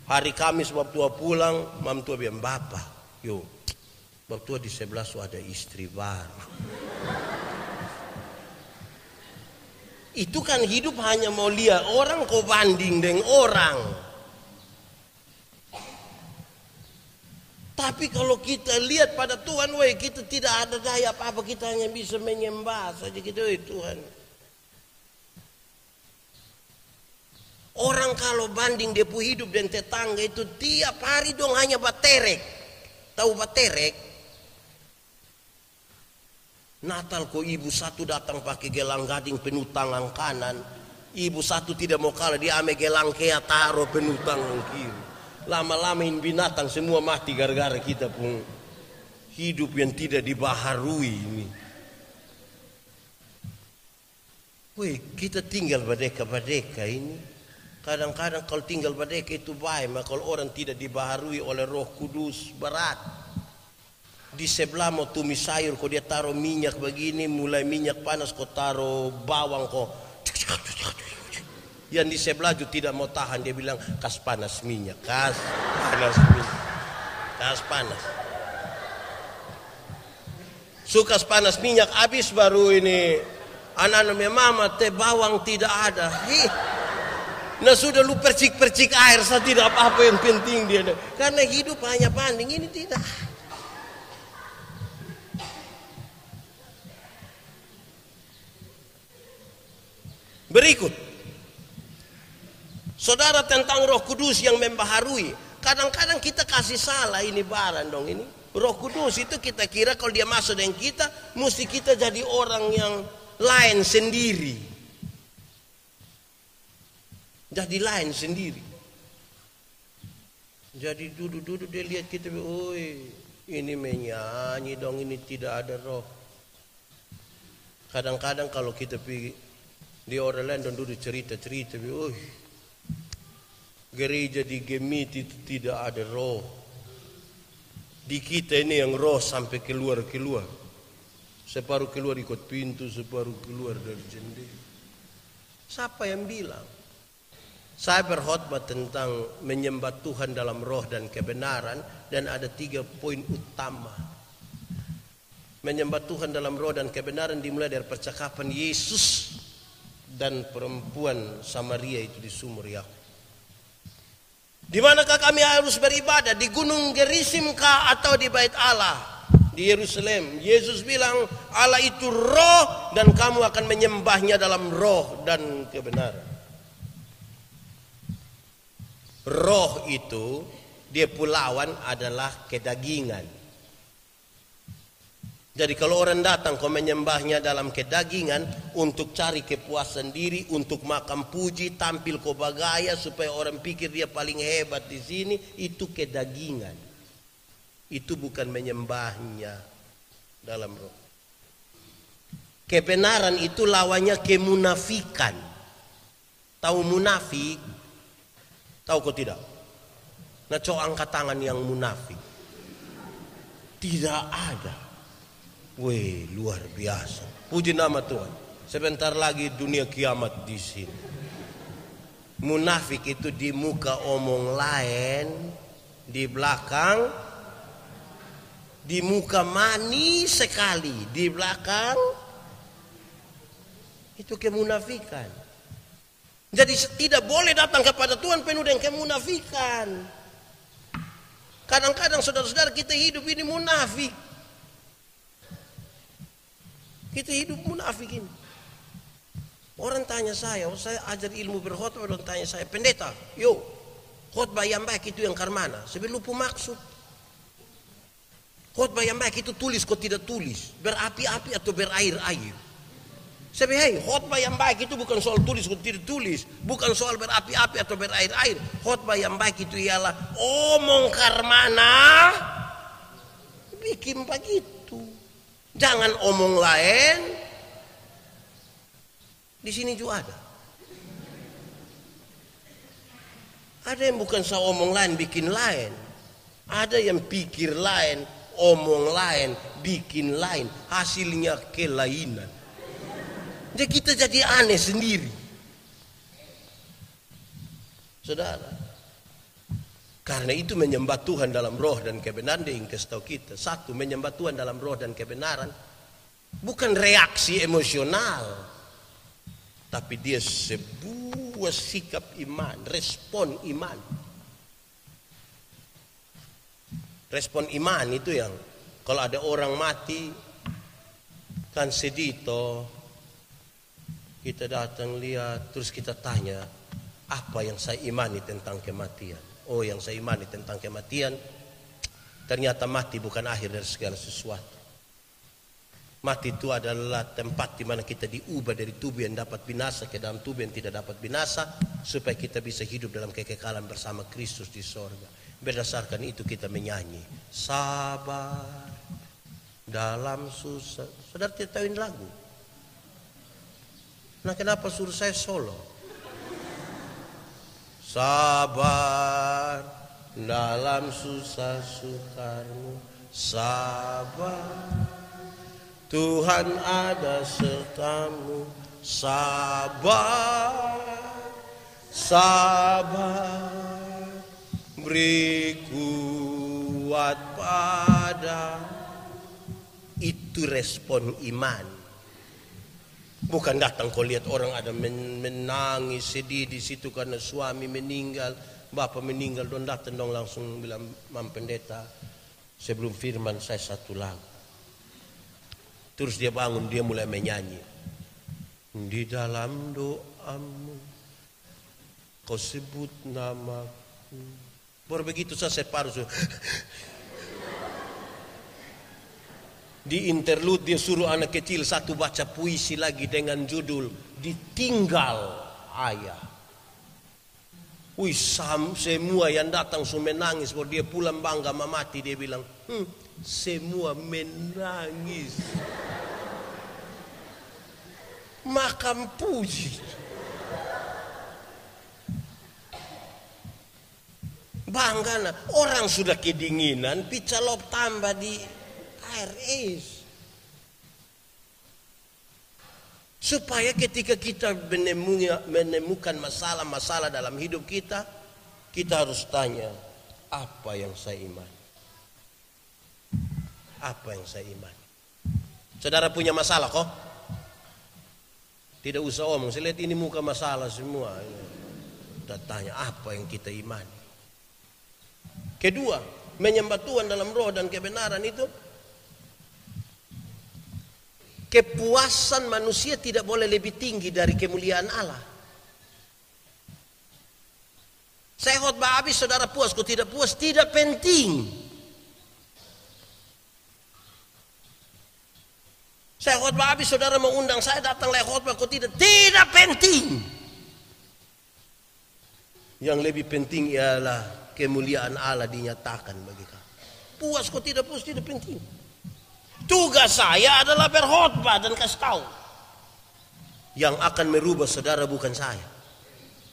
S1: Hari Kamis bab tua pulang, mam tua bilang bapak, yo bab tua di sebelah su ada istri baru. Itu kan hidup hanya mau lihat orang kau banding dengan orang. Tapi kalau kita lihat pada Tuhan, kita tidak ada daya apa-apa, kita hanya bisa menyembah saja gitu, Tuhan. Orang kalau banding dia hidup dan tetangga itu tiap hari dong hanya baterek. Tahu baterek? Natal kok ibu satu datang pakai gelang gading penuh tangan kanan. Ibu satu tidak mau kalah, dia ame gelang kea taruh penuh tangan kiri. Lama-lamain binatang semua mati gara-gara kita pun hidup yang tidak dibaharui ini. Kita tinggal badeka-badeka ini. Kadang-kadang kalau tinggal badeka itu baik, maka kalau orang tidak dibaharui oleh Roh Kudus berat. Di sebelah mau tumis sayur, kok dia taruh minyak begini, mulai minyak panas, kok taruh bawang, kok yang di sebelah juga tidak mau tahan, dia bilang kas panas minyak, kas panas. Suka panas minyak habis baru ini anak-anaknya mama teh bawang tidak ada. Nah sudah lu percik-percik air, saya tidak apa-apa, yang penting dia. Karena hidup hanya banding, ini tidak. Berikut. Saudara, tentang Roh Kudus yang membaharui. Kadang-kadang kita kasih salah ini barang dong ini. Roh Kudus itu kita kira kalau dia masuk dengan kita, mesti kita jadi orang yang lain sendiri. Jadi lain sendiri. Jadi duduk-duduk dia lihat kita, ini menyanyi dong, ini tidak ada roh. Kadang-kadang kalau kita pergi di orang lain dan duduk cerita-cerita, gereja di Gemit itu tidak ada roh. Di kita ini yang roh sampai keluar. Separuh keluar ikut pintu, separuh keluar dari jendela. Siapa yang bilang? Saya berkhotbah tentang menyembah Tuhan dalam roh dan kebenaran, dan ada 3 poin utama. Menyembah Tuhan dalam roh dan kebenaran dimulai dari percakapan Yesus dan perempuan Samaria itu di sumur Yakub. Di manakah kami harus beribadah? Di Gunung Gerisim kah atau di Bait Allah? Di Yerusalem. Yesus bilang Allah itu roh dan kamu akan menyembahnya dalam roh dan kebenaran. Roh itu dia pulawan adalah kedagingan. Jadi kalau orang datang kau menyembahnya dalam kedagingan untuk cari kepuasan diri, untuk makan puji, tampil kau bagaya supaya orang pikir dia paling hebat di sini, itu kedagingan. Itu bukan menyembahnya dalam roh. Kebenaran itu lawannya kemunafikan. Tahu munafik? Tahu kau tidak? Nah, coba angkat tangan yang munafik. Tidak ada. Weh, luar biasa. Puji nama Tuhan. Sebentar lagi dunia kiamat di sini. Munafik itu di muka omong lain, di belakang, di muka manis sekali, di belakang itu kemunafikan. Jadi tidak boleh datang kepada Tuhan penuh dengan kemunafikan. Kadang-kadang saudara-saudara kita hidup ini munafik. Kita hidup munafik ini. Orang tanya saya ajar ilmu berkhotbah, orang tanya saya, pendeta, yo, khotbah yang baik itu yang karmana. Saya lupa maksud. Khotbah yang baik itu tulis kok tidak tulis, berapi-api atau berair-air. Saya bilang, hey, khotbah yang baik itu bukan soal tulis kok tidak tulis, bukan soal berapi-api atau berair-air. Khotbah yang baik itu ialah omong karmana, bikin begitu. Jangan omong lain. Di sini juga ada. Ada yang bukan soal omong lain, bikin lain. Ada yang pikir lain, omong lain, bikin lain. Hasilnya kelainan. Jadi kita jadi aneh sendiri. Saudara, karena itu menyembah Tuhan dalam roh dan kebenaran dia ingin kasih tahu kita. Satu, menyembah Tuhan dalam roh dan kebenaran bukan reaksi emosional, tapi dia sebuah sikap iman, respon iman. Respon iman itu yang kalau ada orang mati kan sedih toh, kita datang lihat terus kita tanya apa yang saya imani tentang kematian. Oh, yang saya imani tentang kematian, ternyata mati bukan akhir dari segala sesuatu. Mati itu adalah tempat di mana kita diubah dari tubuh yang dapat binasa ke dalam tubuh yang tidak dapat binasa, supaya kita bisa hidup dalam kekekalan bersama Kristus di sorga. Berdasarkan itu kita menyanyi, sabar dalam susah. Saudara tidak tahu ini lagu? Nah, kenapa suruh saya solo? Sabar dalam susah sukarmu, sabar, Tuhan ada sertamu, sabar, sabar, beri kuat pada. Itu respon iman. Bukan datang kau lihat orang ada menangis sedih di situ karena suami meninggal, bapak meninggal, don datang dong langsung bilang, Mam Pendeta, sebelum firman saya satu lagu. Terus dia bangun, dia mulai menyanyi. Di dalam doamu kau sebut namaku. Baru begitu saya separuh. Di interlude dia suruh anak kecil satu baca puisi lagi dengan judul Ditinggal Ayah. Wih, semua yang datang semua menangis. Kalau dia pulang bangga mati, dia bilang, semua menangis. Makan puji. Bangga, nah. Orang sudah kedinginan, picalop tambah di air es. Supaya ketika kita menemukan masalah-masalah dalam hidup kita, kita harus tanya, apa yang saya imani? Apa yang saya imani? Saudara punya masalah kok? Tidak usah omong, saya lihat ini muka masalah semua. Kita tanya, apa yang kita imani? Kedua, menyembah Tuhan dalam roh dan kebenaran itu, kepuasan manusia tidak boleh lebih tinggi dari kemuliaan Allah. Saya khotbah habis, saudara puas, kau tidak puas, tidak penting. Saya khotbah habis, saudara mau undang saya datang lewat khotbah, kok tidak? Tidak penting. Yang lebih penting ialah kemuliaan Allah dinyatakan bagi kamu. Puas kok tidak puas, tidak penting. Tugas saya adalah berkhotbah dan kasih tahu. Yang akan merubah saudara bukan saya,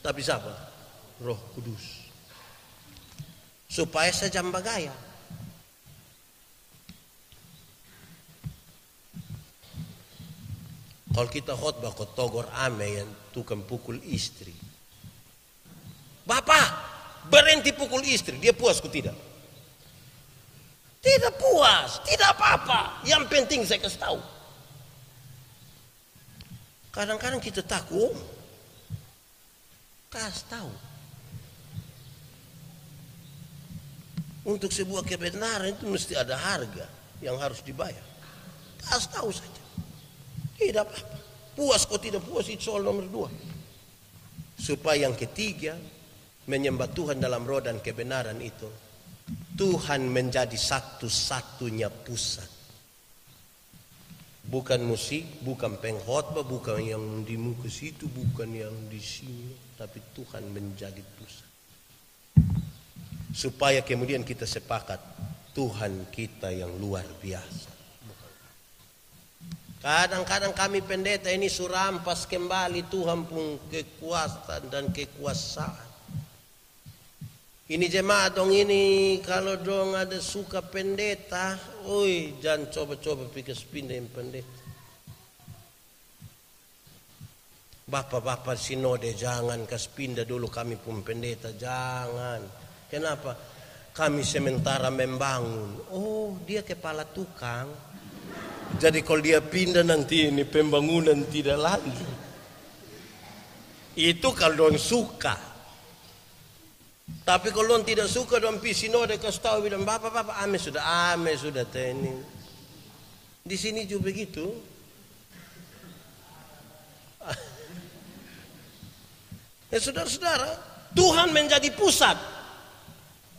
S1: tapi siapa? Roh Kudus. Supaya saya jamba gaya. Kalau kita khotbah kok togor ame yang tukang pukul istri. Bapak, berhenti pukul istri, dia puas kok tidak? Tidak puas, tidak apa-apa. Yang penting saya kasih tahu. Kadang-kadang kita takut. Kasih tahu. Untuk sebuah kebenaran itu mesti ada harga yang harus dibayar. Kasih tahu saja. Tidak apa-apa. Puas kok tidak puas, itu soal nomor 2. Supaya yang ketiga, menyembah Tuhan dalam roh dan kebenaran itu, Tuhan menjadi satu-satunya pusat. Bukan musik, bukan pengkhotbah, bukan yang di muka situ, bukan yang di sini, tapi Tuhan menjadi pusat. Supaya kemudian kita sepakat, Tuhan kita yang luar biasa. Kadang-kadang kami pendeta ini surampas kembali Tuhan pun kekuasaan dan kekuasaan. Ini jemaat dong ini, kalau dong ada suka pendeta, oi jangan coba-coba pikir pindah yang pendeta. Bapak-bapak sinode jangan kasih pindah dulu kami pun pendeta, jangan. Kenapa? Kami sementara membangun. Oh dia kepala tukang. Jadi kalau dia pindah nanti ini pembangunan tidak lanjut. Itu kalau dong suka. Tapi kalau dong tidak suka, dong pisinode kasih tahu bilang bapak-bapak ame sudah ini. Di sini juga begitu. Ya saudara-saudara, Tuhan menjadi pusat,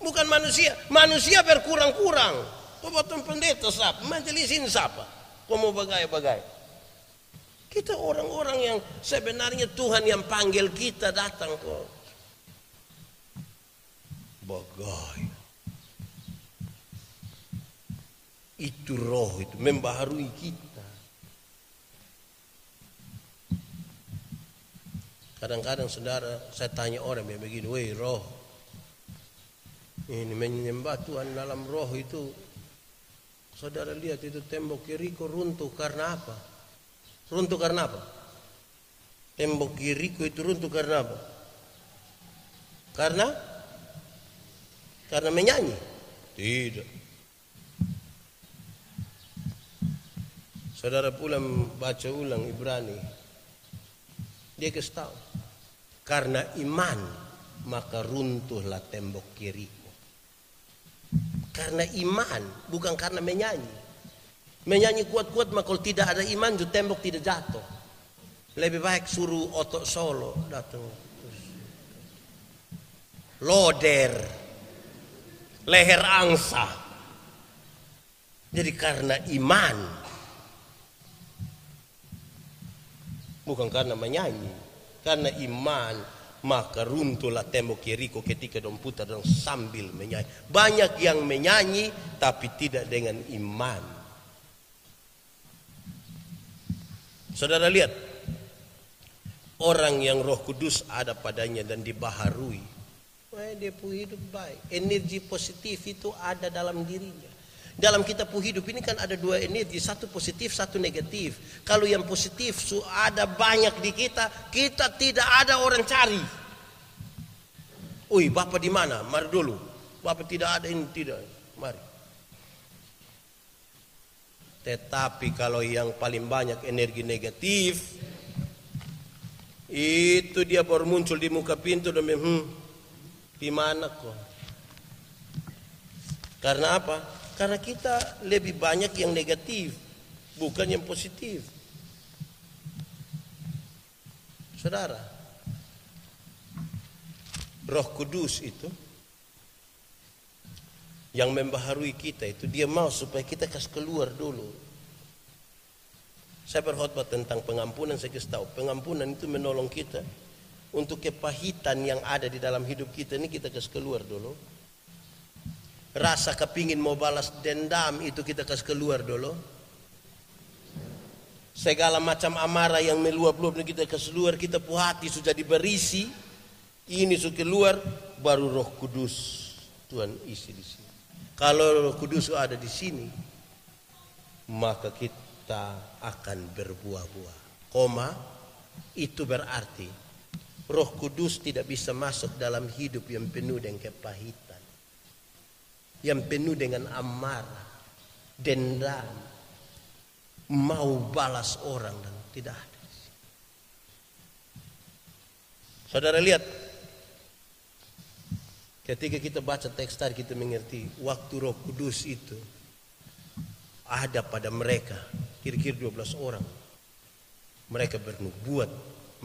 S1: bukan manusia. Manusia berkurang-kurang. Pemotong pendeta siapa? Majelisin siapa? Kau mau bagai-bagai. Kita orang-orang yang sebenarnya Tuhan yang panggil kita datang kok. Bagai. Itu roh itu membaharui kita. Kadang-kadang saudara, saya tanya orang yang begini, weh roh, ini menyembah Tuhan dalam roh itu. Saudara lihat itu tembok Yeriko runtuh karena apa? Runtuh karena apa? Tembok Yeriko itu runtuh karena apa? Karena menyanyi? Tidak. Saudara pulang baca ulang Ibrani. Dia kasih tahu. Karena iman maka runtuhlah tembok Yeriko. Karena iman, bukan karena menyanyi. Menyanyi kuat-kuat, maka kalau tidak ada iman, itu tembok tidak jatuh. Lebih baik suruh otot solo datang. Loder, leher angsa. Jadi karena iman, bukan karena menyanyi. Karena iman, maka runtuhlah tembok Yeriko ketika dong putar dong sambil menyanyi. Banyak yang menyanyi tapi tidak dengan iman. Saudara lihat, orang yang Roh Kudus ada padanya dan dibaharui, dia punya hidup baik. Energi positif itu ada dalam dirinya. Dalam kita hidup ini kan ada 2 energi, satu positif, satu negatif. Kalau yang positif ada banyak di kita, kita tidak ada orang cari. Oi, Bapak di mana? Mari dulu. Bapak tidak ada ini, tidak. Mari. Tetapi kalau yang paling banyak energi negatif, itu dia baru muncul di muka pintu dan di mana kok? Karena apa? Karena kita lebih banyak yang negatif, bukan yang positif. Saudara, Roh Kudus itu yang membaharui kita itu, dia mau supaya kita kasih keluar dulu Saya berkhotbah tentang pengampunan, saya kasih tahu. Pengampunan itu menolong kita untuk kepahitan yang ada di dalam hidup kita ini kita kasih keluar dulu. Rasa kepingin mau balas dendam itu kita kasih keluar dulu. Segala macam amarah yang meluap-luap ini kita kasih keluar. Kita hati sudah diberisi. Ini sudah keluar, baru Roh Kudus Tuhan isi di sini. Kalau Roh Kudus ada di sini, maka kita akan berbuah-buah. Koma, itu berarti Roh Kudus tidak bisa masuk dalam hidup yang penuh dengan kepahitan, yang penuh dengan amarah, dendam, mau balas orang, dan tidak ada. Saudara lihat, ketika kita baca teks tadi kita mengerti waktu Roh Kudus itu ada pada mereka, kira-kira 12 orang. Mereka bernubuat,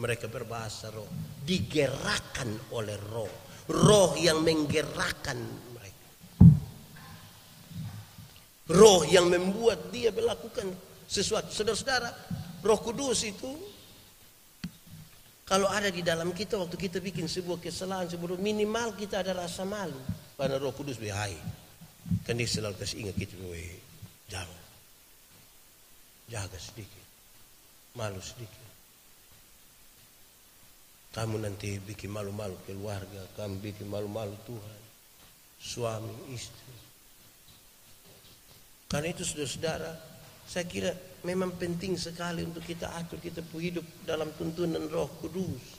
S1: mereka berbahasa roh, digerakkan oleh roh. Roh yang menggerakkan mereka. Roh yang membuat dia melakukan sesuatu. Saudara-saudara, Roh Kudus itu kalau ada di dalam kita waktu kita bikin sebuah kesalahan, minimal kita ada rasa malu. Karena Roh Kudus bahaya. Kan dia selalu kasih ingat kita, jangan. Jaga sedikit. Malu sedikit. Kamu nanti bikin malu-malu keluarga. Kamu bikin malu-malu Tuhan. Suami, istri. Karena itu saudara-saudara, saya kira memang penting sekali untuk kita atur kita hidup dalam tuntunan Roh Kudus.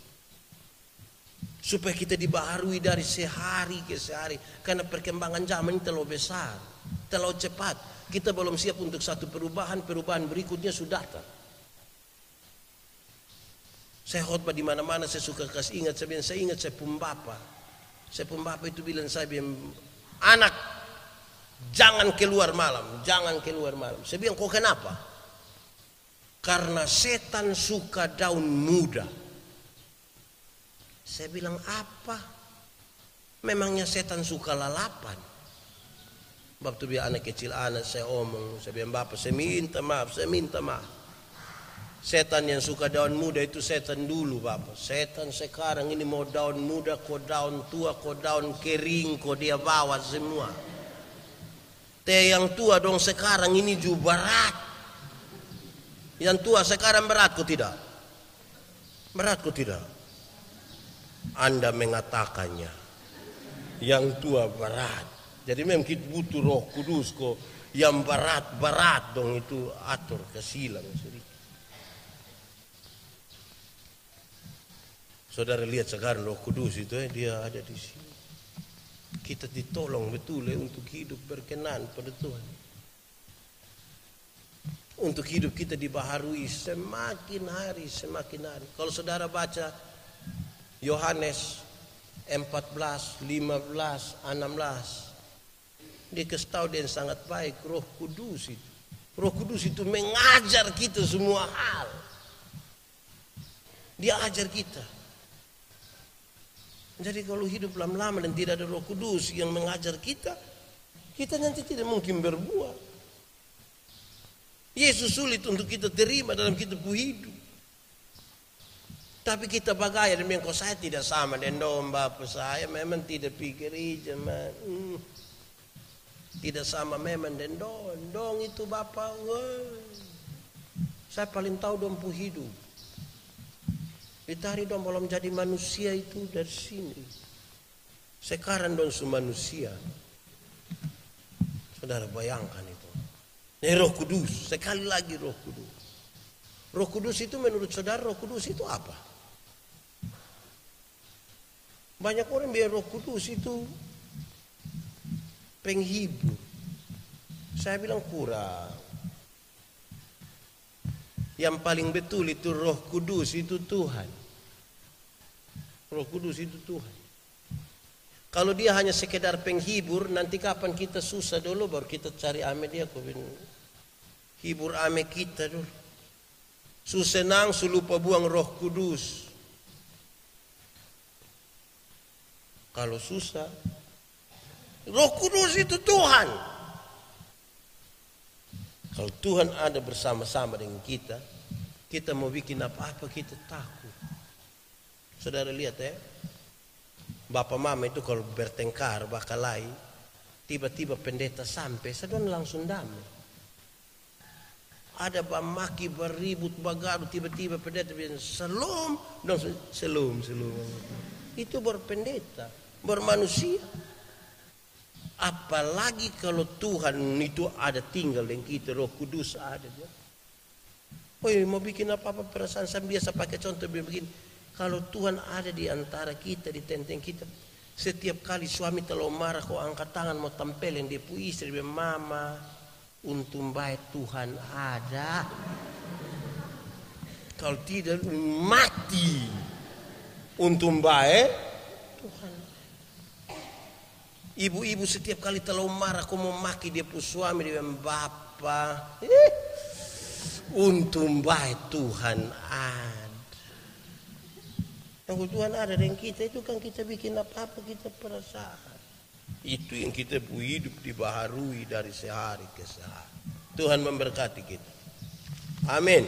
S1: Supaya kita dibaharui dari sehari ke sehari. Karena perkembangan zaman ini terlalu besar. Terlalu cepat. Kita belum siap untuk satu perubahan berikutnya sudah datang. Saya khotbah di mana-mana, saya suka kasih ingat, saya ingat saya pembapa. Saya pembapa itu bilang saya anak jangan keluar malam, jangan keluar malam. Saya bilang kok kenapa? Karena setan suka daun muda. Saya bilang apa? Memangnya setan suka lalapan? Waktu dia anak kecil saya omong, saya bilang bapak, saya minta maaf. Setan yang suka daun muda itu setan dulu bapak. Setan sekarang ini mau daun muda, kok daun tua, kok daun kering, kok dia bawa semua. Teh yang tua dong sekarang ini juga berat. Yang tua sekarang berat kok tidak? Berat kok tidak? Anda mengatakannya. Yang tua berat. Jadi memang kita butuh Roh Kudus kok yang berat-berat dong itu atur ke silang sedikit. Saudara lihat sekarang Roh Kudus itu dia ada di sini. Kita ditolong betul untuk hidup berkenan pada Tuhan. Untuk hidup kita dibaharui semakin hari. Kalau saudara baca Yohanes 14, 15, 16. Dia kasih tahu dia sangat baik Roh Kudus itu. Roh Kudus itu mengajar kita semua hal. Dia ajar kita. Jadi kalau hidup lama-lama dan tidak ada Roh Kudus yang mengajar kita, kita nanti tidak mungkin berbuah. Yesus sulit untuk kita terima dalam kita hidup. Tapi kita bagaya dan bilang, kok saya tidak sama dengan Bapak saya, memang tidak pikir ijaman. Tidak sama memang dan dong itu Bapak. Saya paling tahu dong hidup. Ditari dong belum jadi manusia itu dari sini. Sekarang dong manusia. Saudara bayangkan itu. Ini Roh Kudus. Sekali lagi Roh Kudus. Roh Kudus itu menurut saudara Roh Kudus itu apa? Banyak orang bilang Roh Kudus itu penghibur. Saya bilang kurang. Yang paling betul itu Roh Kudus itu Tuhan. Roh Kudus itu Tuhan. Kalau dia hanya sekedar penghibur, nanti kapan kita susah dulu baru kita cari ame dia. Hibur ame kita dulu. Susenang lupa buang Roh Kudus. Kalau susah, Roh Kudus itu Tuhan. Kalau Tuhan ada bersama-sama dengan kita, Kita mau bikin apa-apa kita takut. Saudara lihat ya, bapak mama itu kalau bertengkar bakalai, tiba-tiba pendeta sampai, sedang langsung damai. Ada bamaki beribut bagaru, tiba-tiba pendeta bilang selum, selum. Itu berpendeta, bermanusia. Apalagi kalau Tuhan itu ada tinggal dengan kita, Roh Kudus ada dia. Oh mau bikin apa-apa perasaan, saya biasa pakai contoh begini. Kalau Tuhan ada di antara kita, di tenteng kita, setiap kali suami terlalu marah, kau angkat tangan mau tampelin dia pu istri, dia mama, untung baik Tuhan ada. Kalau tidak mati. Untung baik Tuhan. Ibu-ibu setiap kali terlalu marah, kau mau maki dia pu suami, dia bapak. Untung baik Tuhan ada. Yang Tuhan ada dengan kita itu kan kita bikin apa-apa kita perasaan. Itu yang kita hidup dibaharui dari sehari ke sehari. Tuhan memberkati kita. Amin.